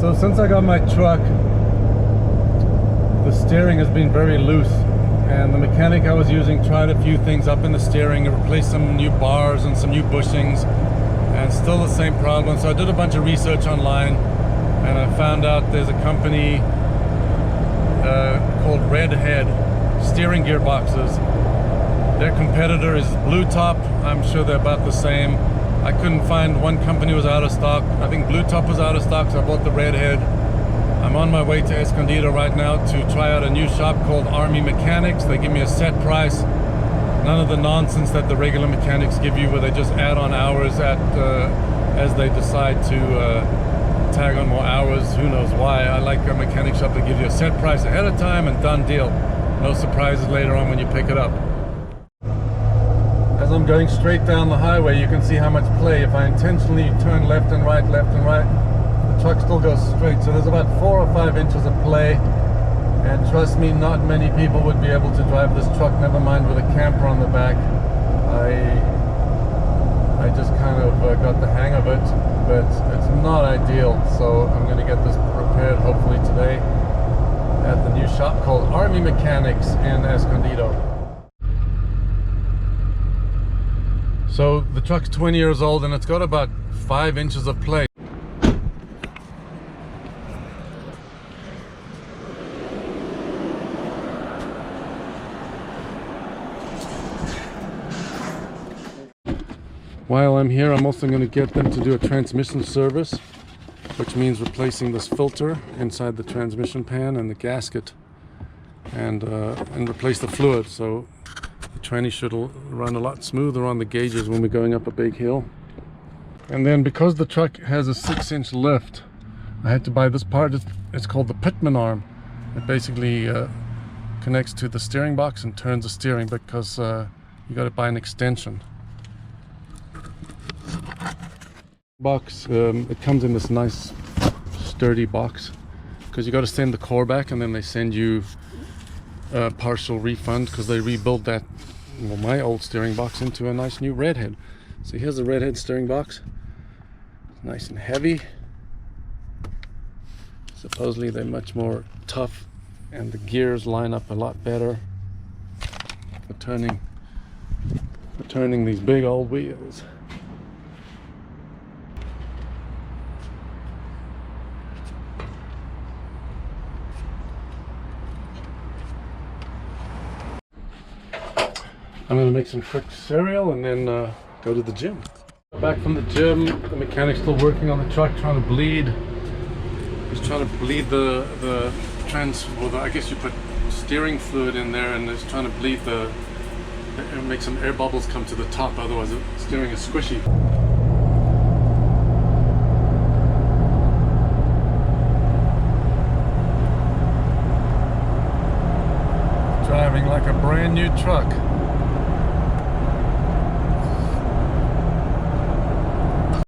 So since I got my truck, the steering has been very loose, and the mechanic I was using tried a few things up in the steering and replaced some new bars and some new bushings, and still the same problem. So I did a bunch of research online, and I found out there's a company called Redhead Steering Gearboxes. Their competitor is Blue Top. I'm sure they're about the same. I couldn't find, one company was out of stock. I think Blue Top was out of stock, so I bought the Redhead. I'm on my way to Escondido right now to try out a new shop called Army Mechanics. They give me a set price. None of the nonsense that the regular mechanics give you, where they just add on hours as they decide to tag on more hours. Who knows why? I like a mechanic shop that gives you a set price ahead of time and done deal. No surprises later on when you pick it up. As I'm going straight down the highway, you can see how much play. If I intentionally turn left and right, the truck still goes straight. So there's about 4 or 5 inches of play. And trust me, not many people would be able to drive this truck, never mind with a camper on the back. I just kind of got the hang of it, but it's not ideal. So I'm going to get this repaired hopefully today at the new shop called Army Mechanics in Escondido. So the truck's 20 years old and it's got about 5 inches of play. While I'm here, I'm also going to get them to do a transmission service, which means replacing this filter inside the transmission pan and the gasket, and replace the fluid. So the tranny should run a lot smoother on the gauges when we're going up a big hill. And then because the truck has a 6-inch lift, I had to buy this part. It's called the Pitman arm. It basically connects to the steering box and turns the steering, because you got to buy an extension. Box, it comes in this nice sturdy box, because you got to send the core back, and then they send you a partial refund because they rebuilt that, well, my old steering box into a nice new Redhead. So here's the Redhead steering box. It's nice and heavy. Supposedly they're much more tough, and the gears line up a lot better for turning these big old wheels. I'm going to make some quick cereal and then go to the gym. Back from the gym, the mechanic's still working on the truck, trying to bleed. He's trying to bleed the I guess you put steering fluid in there, and he's trying to bleed make some air bubbles come to the top, otherwise the steering is squishy. Driving like a brand new truck.